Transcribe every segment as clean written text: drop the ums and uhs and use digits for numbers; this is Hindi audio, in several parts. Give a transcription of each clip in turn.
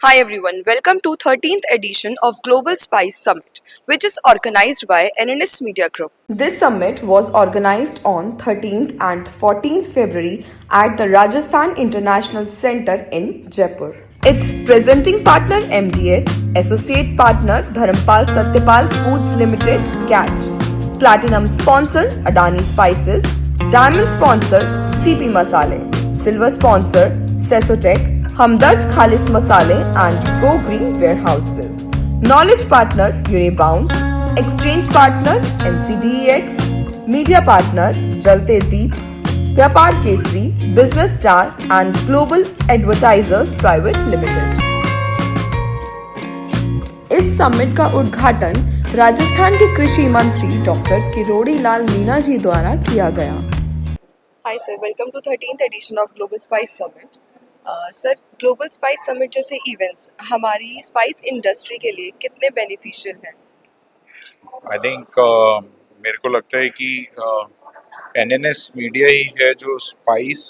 Hi everyone, welcome to 13th edition of Global Spice Summit, which is organized by NNS Media Group. This summit was organized on 13th and 14th February at the Rajasthan International Center in Jaipur. Its presenting partner MDH, associate partner Dharampal Satyapal Foods Limited, Catch, platinum sponsor Adani Spices, diamond sponsor CP Masale, silver sponsor Sesotech, Hamdard Khalis Masale and Go Green Warehouses. Knowledge partner Unibound, exchange partner NCDEX, media partner Jalte Deep, Vyapar Kesri, Business Star and Global Advertisers Private Limited. इस समिट का उद्घाटन राजस्थान के कृषि मंत्री डॉक्टर किरोड़ी लाल मीणा जी द्वारा किया गया। Hi sir, welcome to 13th edition of global spice summit. Sir, global spice summit जैसे इवेंट्स हमारी स्पाइस इंडस्ट्री के लिए कितने बेनिफिशियल हैं? आई थिंक मेरे को लगता है कि एनएनएस मीडिया ही है जो स्पाइस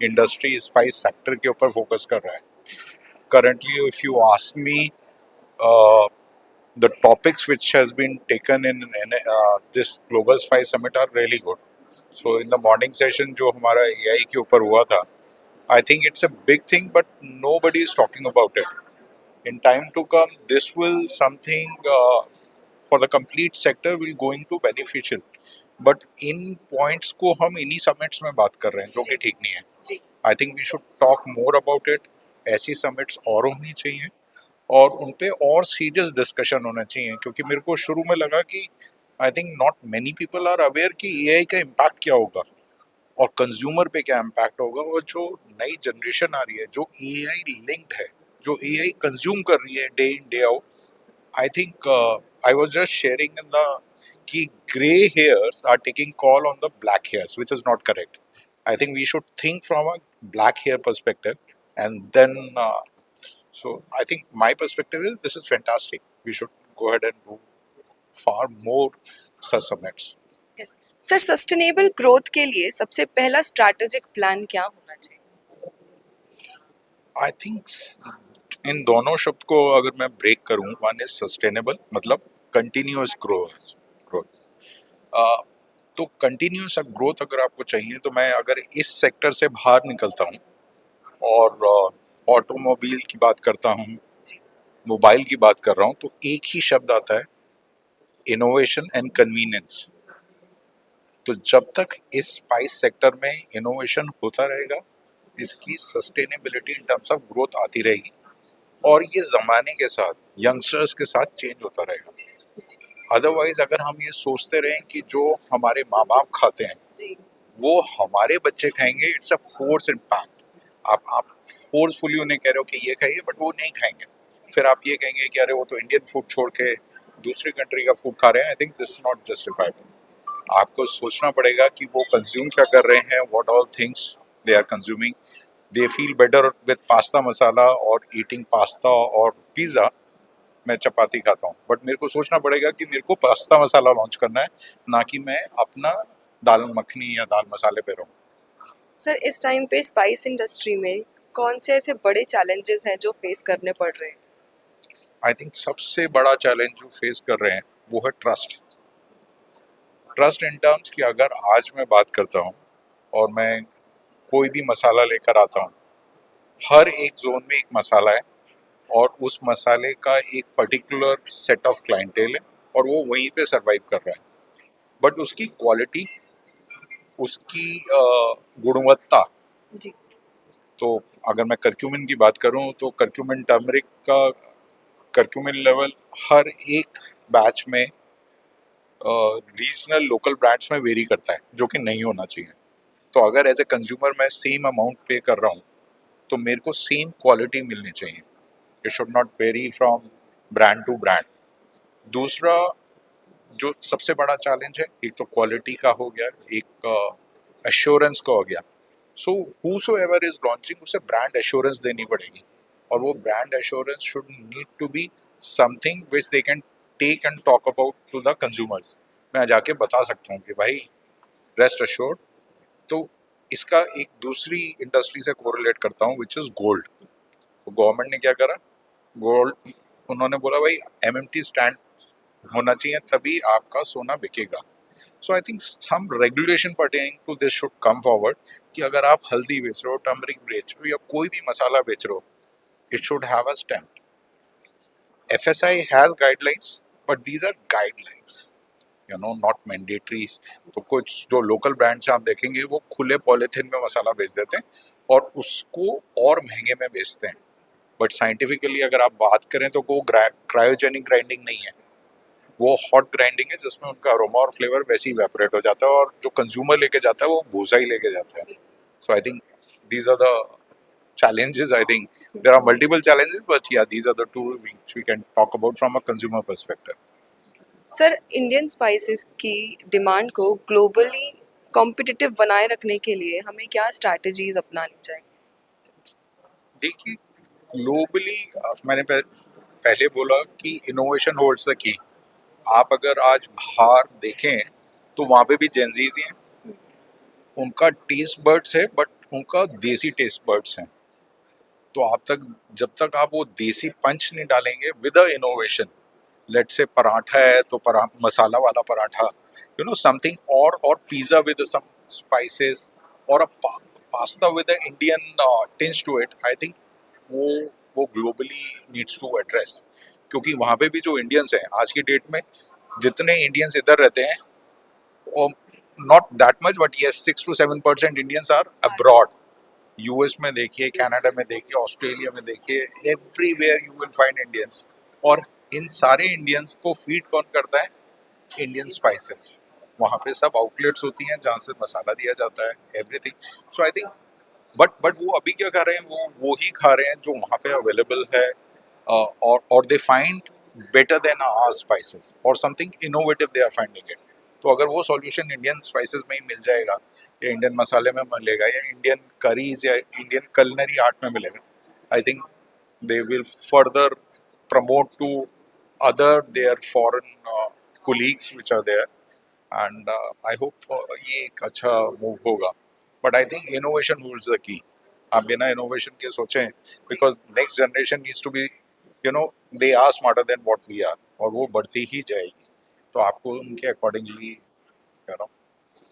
इंडस्ट्री स्पाइस सेक्टर के ऊपर फोकस कर रहा है currently. If you ask me, the topics which has been taken in this global spice summit are really good. So in the morning session जो हमारा AI के ऊपर हुआ था, I think it's a big thing but nobody is talking about it. In time to come this will something for the complete sector will going to beneficial, but in points को हम इन्हीं summits में बात कर रहे हैं जो कि ठीक नहीं है। I think we should talk more about it. ऐसी summits और होनी चाहिए और उन पे और सीरियस डिस्कशन होना चाहिए, क्योंकि मेरे को शुरू में लगा कि I think not many people are aware कि एआई का इम्पैक्ट क्या होगा और कंज्यूमर पे क्या इम्पैक्ट होगा, और जो नई जनरेशन आ रही है जो एआई लिंक्ड है, जो एआई कंज्यूम कर रही है day in day out. I think I was just sharing in the कि grey hairs are taking call on the black hairs which is not correct. I think we should think from a black hair perspective, and then so I think my perspective is this is fantastic. We should go ahead and do far more such summits. Yes. Sir, sustainable growth के लिए सबसे पहला स्ट्रैटेजिक प्लान क्या होना चाहिए? I think इन दोनों शब्द को अगर मैं ब्रेक करूं, वन इज सस्टेनेबल मतलब कंटिन्यूअस ग्रोथ। तो कंटिन्यूअस ग्रोथ अगर आपको चाहिए तो मैं अगर इस सेक्टर से बाहर निकलता हूं और ऑटोमोबाइल की बात करता हूं, मोबाइल की बात कर रहा हूं, तो एक ही शब्द आता है, इनोवेशन एंड कन्वीनियंस। तो जब तक इस स्पाइस सेक्टर में इनोवेशन होता रहेगा, इसकी sustainability in terms of growth आती रहेगी और ये ज़माने के साथ यंगस्टर्स के साथ चेंज होता रहेगा। अदरवाइज अगर हम ये सोचते रहें कि जो हमारे माँ बाप खाते हैं वो हमारे बच्चे खाएंगे, इट्स अ फोर्स इम्पैक्ट। आप फोर्सफुली उन्हें कह रहे हो कि ये खाइए, बट वो नहीं खाएंगे। फिर आप ये कहेंगे कि अरे वो तो इंडियन फूड छोड़ के दूसरी कंट्री का फूड खा रहे हैं। I think this is not justifiable. आपको सोचना पड़ेगा कि वो कंज्यूम क्या कर रहे हैं, what all things they are consuming. They feel better with pasta masala और ईटिंग पास्ता और पिज़्ज़ा। मैं चपाती खाता हूँ, बट मेरे को सोचना पड़ेगा कि मेरे को पास्ता मसाला लॉन्च करना है, ना कि मैं अपना दाल मखनी या दाल मसाले पे रहूँ। सर, इस टाइम पे स्पाइस इंडस्ट्री में कौन से ऐसे बड़े चैलेंजेस हैं जो फेस करने पड़ रहे हैं? आई थिंक सबसे बड़ा चैलेंज जो फेस कर रहे हैं वो है ट्रस्ट। ट्रस्ट इन टर्म्स कि अगर आज मैं बात करता हूँ और मैं कोई भी मसाला लेकर आता हूँ, हर एक जोन में एक मसाला है और उस मसाले का एक पर्टिकुलर सेट ऑफ क्लाइंटेल है और वो वहीं पे सरवाइव कर रहा है, बट उसकी क्वालिटी, उसकी गुणवत्ता। जी। तो अगर मैं करक्यूमिन की बात करूं तो करक्यूमिन टर्मरिक का करक्यूमिन लेवल हर एक बैच में रीजनल लोकल ब्रांड्स में वेरी करता है, जो कि नहीं होना चाहिए। तो अगर एज ए कंज्यूमर मैं सेम अमाउंट पे कर रहा हूँ तो मेरे को सेम क्वालिटी मिलनी चाहिए। It should not vary from brand to brand. दूसरा जो सबसे बड़ा चैलेंज है, एक तो क्वालिटी का हो गया, एक एश्योरेंस का हो गया। सो हूसोएवर इज लॉन्चिंग उसे ब्रांड एश्योरेंस देनी पड़ेगी, और वो brand assurance should need to be something which they can take and talk about to the consumers. मैं जाके बता सकता हूँ कि भाई रेस्ट अश्योर्ड। तो इसका एक दूसरी इंडस्ट्री से कोरिलेट करता हूँ विच इज गोल्ड। तो गवर्नमेंट ने क्या करा, गोल्ड, उन्होंने बोला भाई एमएमटी स्टैंड होना चाहिए तभी आपका सोना बिकेगा. So I think some regulation pertaining to this should come forward कि अगर आप हल्दी बेच रहे हो, टर्मरिक बेच रहे हो या कोई भी मसाला बेच रहे हो, it should have a stamp. FSI has guidelines, but these are guidelines, not mandatories. तो कुछ जो लोकल ब्रांड्स आप देखेंगे वो खुले पॉलिथीन में मसाला बेच देते हैं और उसको और महंगे में बेचते हैं. बट साइंटिफिकली अगर आप बात करें तो वो क्रायोजेनिक ग्राइंडिंग नहीं है, वो हॉट ग्राइंडिंग है जिसमें उनका अरोमा और फ्लेवर वैसे ही इवेपोरेट हो जाता है और जो कंज्यूमर लेके जाता है वो भूसा ही लेके जाता है. So I think these are the challenges. I think there are multiple challenges, but yeah, these are the two which we can talk about from a consumer perspective. Sir, Indian spices की डिमांड को ग्लोबली कॉम्पिटिटिव बनाए रखने के लिए हमें क्या स्ट्रैटेजीज अपनानी चाहिए? देखिए, ग्लोबली मैंने पहले बोला कि इनोवेशन होल्ड्स द की. आप अगर आज बाहर देखें तो वहाँ पे भी जेंजीज हैं, उनका टेस्ट बर्ड्स है बट उनका देसी टेस्ट बर्ड्स हैं. तो आप तक जब तक आप वो देसी पंच नहीं डालेंगे विद अ इनोवेशन, लेट से पराठा है तो मसाला वाला पराठा, समथिंग, और पिज्जा विद सम स्पाइसेस, और a pasta with a Indian tinge to it. I think वो ग्लोबली नीड्स टू एड्रेस, क्योंकि वहाँ पे भी जो इंडियंस हैं आज की डेट में, जितने इंडियंस इधर रहते हैं, not that much but yes 6 to 7% Indians are abroad. US में देखिए, कनाडा में देखिए, ऑस्ट्रेलिया में देखिए, everywhere you will find Indians. और इन सारे इंडियंस को फीड कौन करता है? Indian spices. वहाँ पे सब आउटलेट्स होती हैं जहाँ से मसाला दिया जाता है, everything. So I think but वो अभी क्या खा रहे हैं, वो ही खा रहे हैं जो वहाँ पे अवेलेबल है, और they find better than our spices और something innovative they are finding it. तो अगर वो सॉल्यूशन इंडियन स्पाइसेस में ही मिल जाएगा, या इंडियन मसाले में मिलेगा, या इंडियन करीज या इंडियन कलिनरी आर्ट में मिलेगा, I think they will further promote to other there foreign colleagues which are there, and I hope ये एक अच्छा मूव होगा. But I think innovation holds the key. आप बिना इनोवेशन के सोचें, because next generation needs to be, they are smarter than what we are, और वो बढ़ती ही जाएगी. तो आपको उनके अकॉर्डिंगली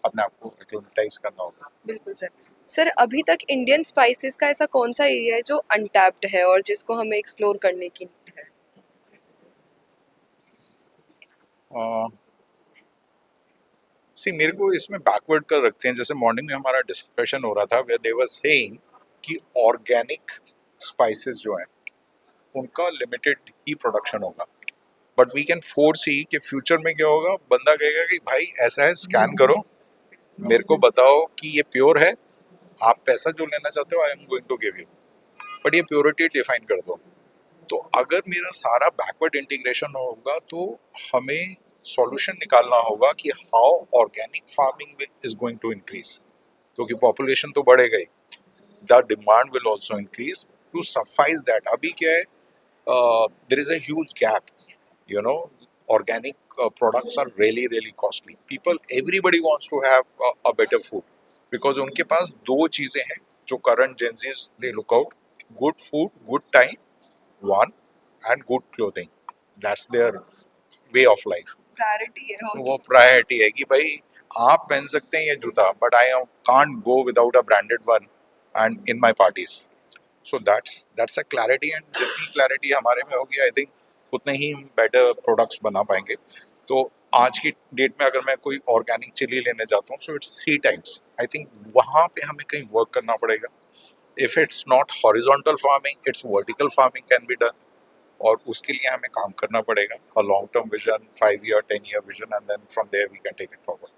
अपने आप को एक्लेमेटाइज करना होगा. बिल्कुल सर. सर, अभी तक इंडियन स्पाइसेस का ऐसा कौन सा एरिया है जो अनटैप्ड है और जिसको हमें एक्सप्लोर करने की नीड है? सी, मेरे को इसमें बैकवर्ड कर रखते हैं. जैसे मॉर्निंग में हमारा डिस्कशन हो रहा था, वेयर दे वर सेइंग कि ऑर्गेनिक स्पाइसेस जो हैं उनका लिमिटेड ही प्रोडक्शन होगा. बट वी कैन फोरसी कि फ्यूचर में क्या होगा. बंदा कहेगा कि भाई ऐसा है, स्कैन करो, मेरे को बताओ कि ये प्योर है, आप पैसा जो लेना चाहते हो I am going to give you, but ये प्योरिटी डिफाइन कर दो. तो अगर मेरा सारा बैकवर्ड इंटीग्रेशन होगा तो हमें सॉल्यूशन निकालना होगा कि how organic farming is going to increase, क्योंकि पॉपुलेशन तो बढ़ेगा ही, the demand will also increase to suffice that. अभी क्या है, there is a huge gap, organic products are really costly. Everybody wants to have a better food, because उनके पास दो चीजें हैं जो current Gen Zs they look out: good food, good time, one, and good clothing. That's their way of life. Priority है. तो वो प्रायोरिटी है कि भाई आप पहन सकते हैं ये जूता, but I can't go without a branded one and in my parties. So that's a clarity, and जितनी क्लैरिटी हमारे में होगी, आई थिंक उतने ही हम बेटर प्रोडक्ट्स बना पाएंगे. तो आज की डेट में अगर मैं कोई ऑर्गेनिक चिली लेने जाता हूँ, so it's 3 times. I think वहाँ पे हमें कहीं वर्क करना पड़ेगा. If it's not horizontal farming, it's vertical farming can be done, और उसके लिए हमें काम करना पड़ेगा. A long term vision, 5 year 10 year vision, and then from there we can take it forward.